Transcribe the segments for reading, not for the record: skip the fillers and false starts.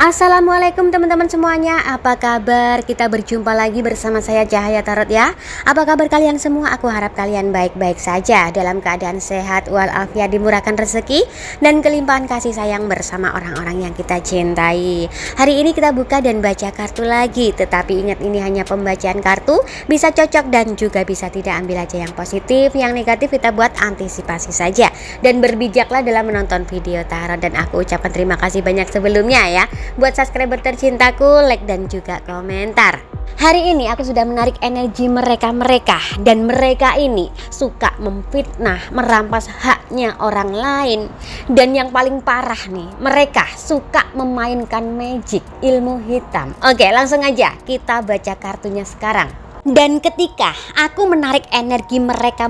Assalamualaikum teman-teman semuanya, apa kabar? Kita berjumpa lagi bersama saya Cahaya Tarot ya. Apa kabar kalian semua? Aku harap kalian baik-baik saja, dalam keadaan sehat walafiat, dimurahkan rezeki dan kelimpahan kasih sayang bersama orang-orang yang kita cintai. Hari ini kita buka dan baca kartu lagi, tetapi ingat ini hanya pembacaan kartu, bisa cocok dan juga bisa tidak. Ambil aja yang positif, yang negatif kita buat antisipasi saja. Dan berbijaklah dalam menonton video tarot, dan aku ucapkan terima kasih banyak sebelumnya ya buat subscriber tercintaku, like dan juga komentar. Hari ini aku sudah menarik energi mereka dan mereka ini suka memfitnah, merampas haknya orang lain. Dan yang paling parah nih, mereka suka memainkan magic, ilmu hitam. Oke, langsung aja kita baca kartunya sekarang. Dan ketika aku menarik energi mereka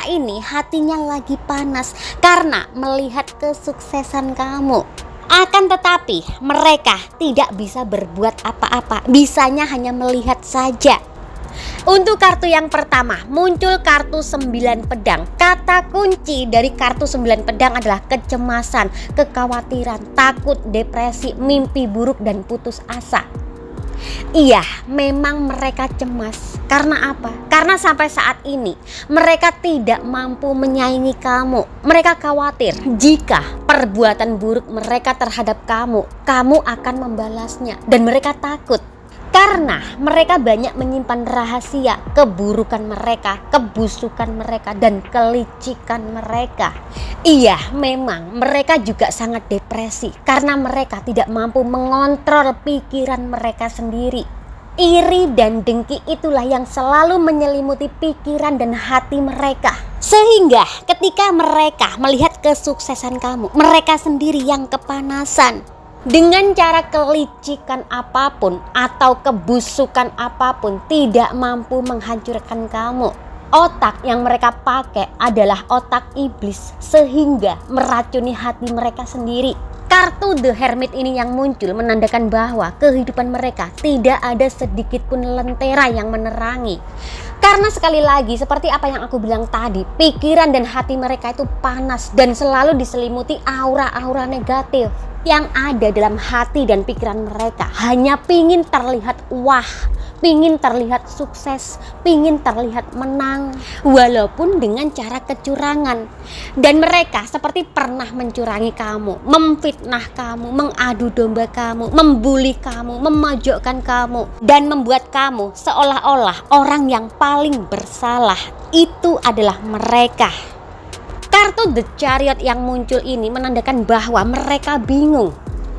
ini hatinya lagi panas karena melihat kesuksesan kamu. Akan tetapi mereka tidak bisa berbuat apa-apa, bisanya hanya melihat saja. Untuk kartu yang pertama muncul kartu 9 pedang. Kata kunci dari kartu 9 pedang adalah kecemasan, kekhawatiran, takut, depresi, mimpi buruk dan putus asa. Iya, memang mereka cemas. Karena apa? Karena sampai saat ini mereka tidak mampu menyaingi kamu. Mereka khawatir jika perbuatan buruk mereka terhadap kamu akan membalasnya. Dan mereka takut karena mereka banyak menyimpan rahasia keburukan mereka, kebusukan mereka, dan kelicikan mereka. Iya, memang mereka juga sangat depresi karena mereka tidak mampu mengontrol pikiran mereka sendiri. Iri dan dengki itulah yang selalu menyelimuti pikiran dan hati mereka. Sehingga ketika mereka melihat kesuksesan kamu, mereka sendiri yang kepanasan. Dengan cara kelicikan apapun atau kebusukan apapun tidak mampu menghancurkan kamu. Otak yang mereka pakai adalah otak iblis sehingga meracuni hati mereka sendiri. Kartu The Hermit ini yang muncul menandakan bahwa kehidupan mereka tidak ada sedikit pun lentera yang menerangi. Karena sekali lagi seperti apa yang aku bilang tadi, pikiran dan hati mereka itu panas dan selalu diselimuti aura-aura negatif. Yang ada dalam hati dan pikiran mereka hanya pingin terlihat wah, pingin terlihat sukses, pingin terlihat menang, walaupun dengan cara kecurangan. Dan mereka seperti pernah mencurangi kamu, memfitnah kamu, mengadu domba kamu, membuli kamu, memojokkan kamu, dan membuat kamu seolah-olah orang yang paling bersalah. Itu adalah mereka. Kartu The Chariot yang muncul ini menandakan bahwa mereka bingung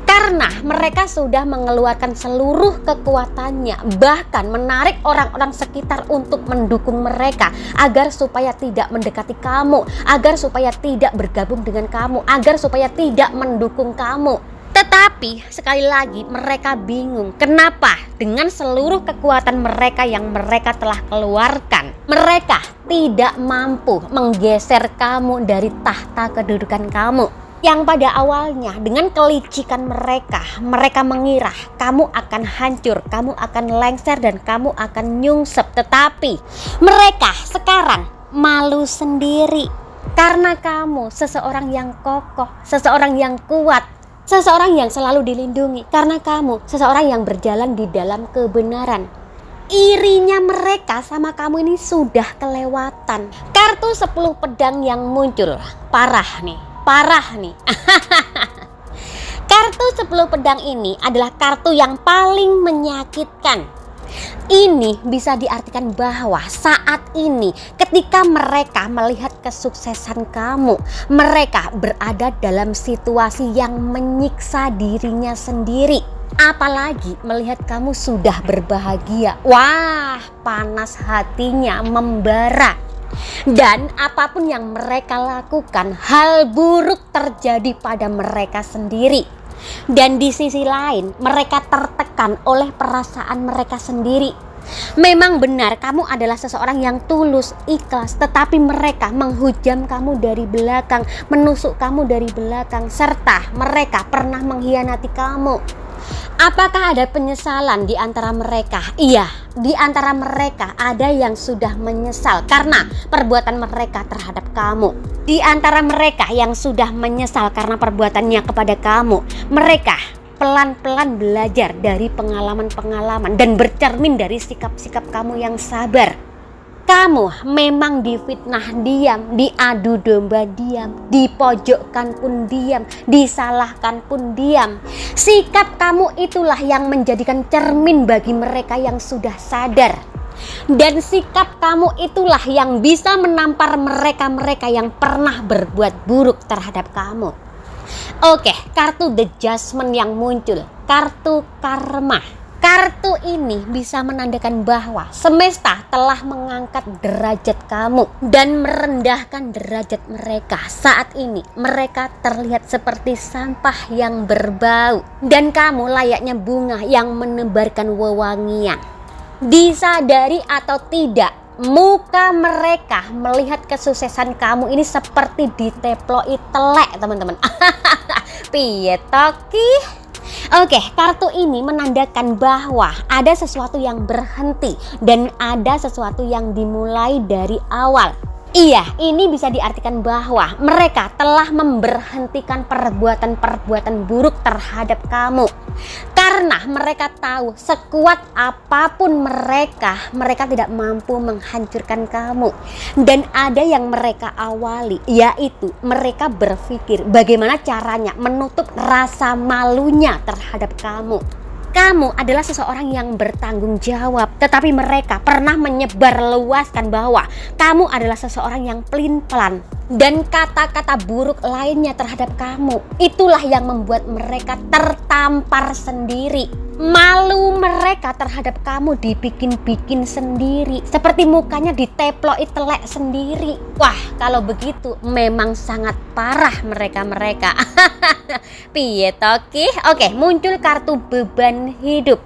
karena mereka sudah mengeluarkan seluruh kekuatannya, bahkan menarik orang-orang sekitar untuk mendukung mereka agar supaya tidak mendekati kamu, agar supaya tidak bergabung dengan kamu, agar supaya tidak mendukung kamu. Tetapi sekali lagi mereka bingung kenapa dengan seluruh kekuatan mereka yang mereka telah keluarkan, mereka tidak mampu menggeser kamu dari tahta kedudukan kamu. Yang pada awalnya dengan kelicikan mereka mengira kamu akan hancur, kamu akan lengser dan kamu akan nyungsep. Tetapi mereka sekarang malu sendiri karena kamu seseorang yang kokoh, seseorang yang kuat, seseorang yang selalu dilindungi karena kamu seseorang yang berjalan di dalam kebenaran. Irinya mereka sama kamu ini sudah kelewatan. Kartu 10 pedang yang muncul parah nih. Kartu 10 pedang ini adalah kartu yang paling menyakitkan. Ini bisa diartikan bahwa saat ini ketika mereka melihat kesuksesan kamu, mereka berada dalam situasi yang menyiksa dirinya sendiri. Apalagi melihat kamu sudah berbahagia. Wah, panas hatinya membara. Dan apapun yang mereka lakukan, hal buruk terjadi pada mereka sendiri. Dan di sisi lain, mereka tertekan oleh perasaan mereka sendiri. Memang benar kamu adalah seseorang yang tulus, ikhlas, tetapi mereka menghujam kamu dari belakang, menusuk kamu dari belakang, serta mereka pernah mengkhianati kamu. Apakah ada penyesalan di antara mereka? Iya, di antara mereka ada yang sudah menyesal karena perbuatan mereka terhadap kamu. Di antara mereka yang sudah menyesal karena perbuatannya kepada kamu, mereka pelan-pelan belajar dari pengalaman-pengalaman dan bercermin dari sikap-sikap kamu yang sabar. Kamu memang difitnah diam, diadu domba diam, dipojokkan pun diam, disalahkan pun diam. Sikap kamu itulah yang menjadikan cermin bagi mereka yang sudah sadar. Dan sikap kamu itulah yang bisa menampar mereka-mereka yang pernah berbuat buruk terhadap kamu. Oke, kartu The Judgment yang muncul, kartu karma. Kartu ini bisa menandakan bahwa semesta telah mengangkat derajat kamu dan merendahkan derajat mereka. Saat ini mereka terlihat seperti sampah yang berbau dan kamu layaknya bunga yang menebarkan wewangian. Disadari atau tidak, muka mereka melihat kesuksesan kamu ini seperti diteploi telek, teman-teman. Piye toki? Oke, kartu ini menandakan bahwa ada sesuatu yang berhenti dan ada sesuatu yang dimulai dari awal. Iya, ini bisa diartikan bahwa mereka telah memberhentikan perbuatan-perbuatan buruk terhadap kamu. Karena mereka tahu sekuat apapun mereka tidak mampu menghancurkan kamu. Dan ada yang mereka awali, yaitu mereka berpikir bagaimana caranya menutup rasa malunya terhadap kamu. Kamu adalah seseorang yang bertanggung jawab, tetapi mereka pernah menyebarluaskan bahwa kamu adalah seseorang yang pelin-pelan dan kata-kata buruk lainnya terhadap kamu. Itulah yang membuat mereka tertampar sendiri. Malu mereka terhadap kamu dibikin-bikin sendiri, seperti mukanya diteploi telek sendiri. Wah, kalau begitu memang sangat parah mereka-mereka. Piye toki? Oke, muncul kartu beban hidup.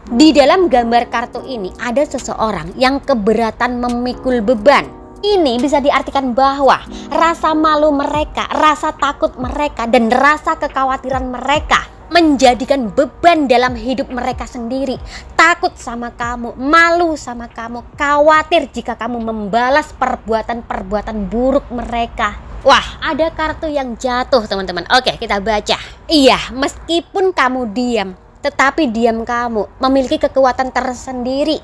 Di dalam gambar kartu ini ada seseorang yang keberatan memikul beban. Ini bisa diartikan bahwa rasa malu mereka, rasa takut mereka, dan rasa kekhawatiran mereka menjadikan beban dalam hidup mereka sendiri. Takut sama kamu, malu sama kamu, khawatir jika kamu membalas perbuatan-perbuatan buruk mereka. Wah, ada kartu yang jatuh, teman-teman. Oke, kita baca. Iya, meskipun kamu diam, tetapi diam kamu memiliki kekuatan tersendiri.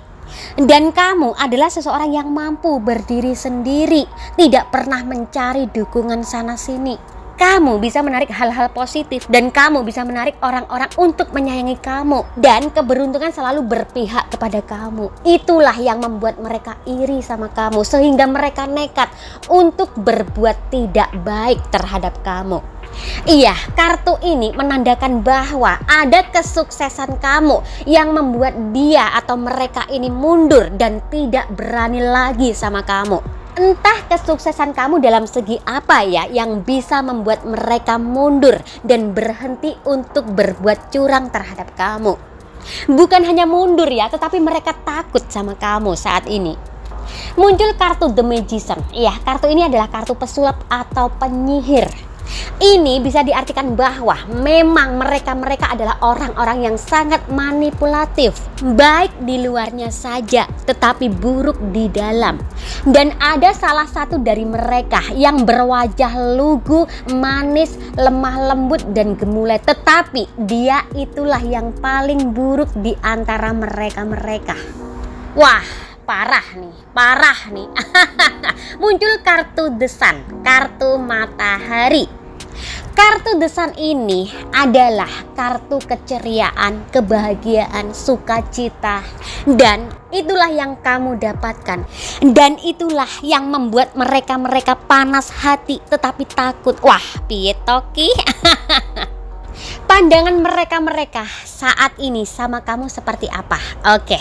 Dan kamu adalah seseorang yang mampu berdiri sendiri, tidak pernah mencari dukungan sana-sini. Kamu bisa menarik hal-hal positif dan kamu bisa menarik orang-orang untuk menyayangi kamu. Dan keberuntungan selalu berpihak kepada kamu. Itulah yang membuat mereka iri sama kamu sehingga mereka nekat untuk berbuat tidak baik terhadap kamu. Iya, kartu ini menandakan bahwa ada kesuksesan kamu yang membuat dia atau mereka ini mundur dan tidak berani lagi sama kamu. Entah kesuksesan kamu dalam segi apa ya yang bisa membuat mereka mundur dan berhenti untuk berbuat curang terhadap kamu. Bukan hanya mundur ya, tetapi mereka takut sama kamu saat ini. Muncul kartu The Magician. Ya, kartu ini adalah kartu pesulap atau penyihir. Ini bisa diartikan bahwa memang mereka adalah orang-orang yang sangat manipulatif, baik di luarnya saja tetapi buruk di dalam. Dan ada salah satu dari mereka yang berwajah lugu, manis, lemah lembut dan gemulai, tetapi dia itulah yang paling buruk di antara mereka. Wah, parah nih. Muncul kartu The Sun, kartu matahari. Kartu The Sun ini adalah kartu keceriaan, kebahagiaan, sukacita. Dan itulah yang kamu dapatkan. Dan itulah yang membuat mereka panas hati tetapi takut. Wah, piye toki? Pandangan mereka saat ini sama kamu seperti apa? Oke.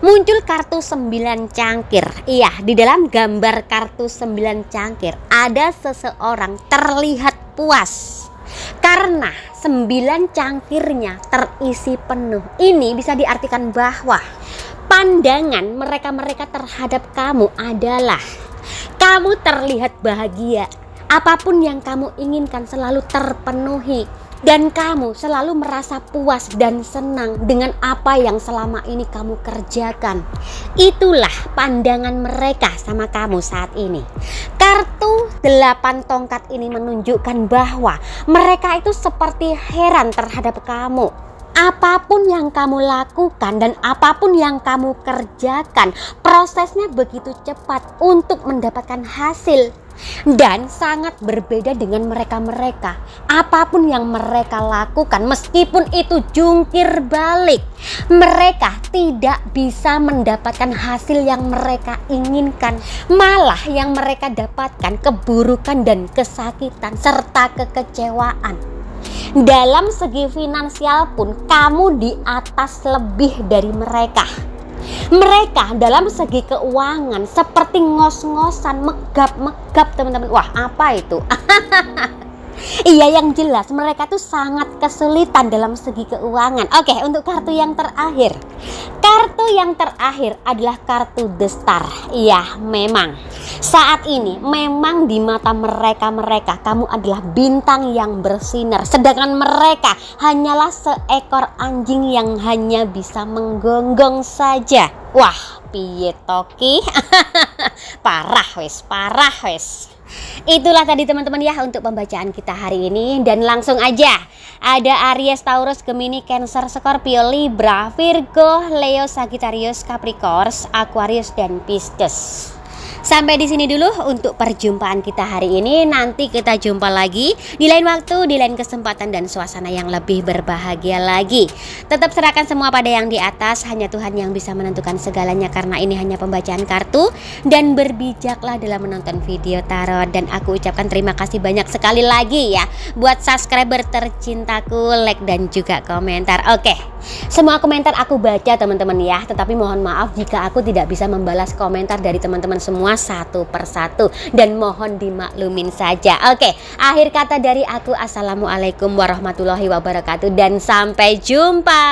Muncul kartu 9 cangkir. Iya, di dalam gambar kartu 9 cangkir ada seseorang terlihat puas karena 9 cangkirnya terisi penuh. Ini bisa diartikan bahwa pandangan mereka terhadap kamu adalah kamu terlihat bahagia. Apapun yang kamu inginkan selalu terpenuhi. Dan kamu selalu merasa puas dan senang dengan apa yang selama ini kamu kerjakan. Itulah pandangan mereka sama kamu saat ini. Kartu 8 tongkat ini menunjukkan bahwa mereka itu seperti heran terhadap kamu. Apapun yang kamu lakukan dan apapun yang kamu kerjakan, prosesnya begitu cepat untuk mendapatkan hasil. Dan sangat berbeda dengan mereka-mereka. Apapun yang mereka lakukan, meskipun itu jungkir balik, mereka tidak bisa mendapatkan hasil yang mereka inginkan. Malah yang mereka dapatkan keburukan dan kesakitan serta kekecewaan. Dalam segi finansial pun kamu di atas lebih dari mereka. Mereka dalam segi keuangan seperti ngos-ngosan, megap-megap teman-teman. Wah, apa itu? Iya, yang jelas mereka tuh sangat kesulitan dalam segi keuangan. Oke, untuk kartu yang terakhir. Kartu yang terakhir adalah kartu The Star. Iya, memang saat ini memang di mata mereka kamu adalah bintang yang bersinar, sedangkan mereka hanyalah seekor anjing yang hanya bisa menggonggong saja. Wah, piye toki? Parah wes. Itulah tadi teman-teman ya untuk pembacaan kita hari ini, dan langsung aja ada Aries, Taurus, Gemini, Cancer, Scorpio, Libra, Virgo, Leo, Sagittarius, Capricorn, Aquarius dan Pisces. Sampai di sini dulu untuk perjumpaan kita hari ini. Nanti kita jumpa lagi di lain waktu, di lain kesempatan dan suasana yang lebih berbahagia lagi. Tetap serahkan semua pada yang di atas. Hanya Tuhan yang bisa menentukan segalanya, karena ini hanya pembacaan kartu. Dan berbijaklah dalam menonton video tarot. Dan aku ucapkan terima kasih banyak sekali lagi ya buat subscriber tercintaku, like dan juga komentar. Oke, semua komentar aku baca teman-teman ya. Tetapi mohon maaf jika aku tidak bisa membalas komentar dari teman-teman semua satu persatu, dan mohon dimaklumin saja. Oke, akhir kata dari aku, assalamualaikum warahmatullahi wabarakatuh dan sampai jumpa.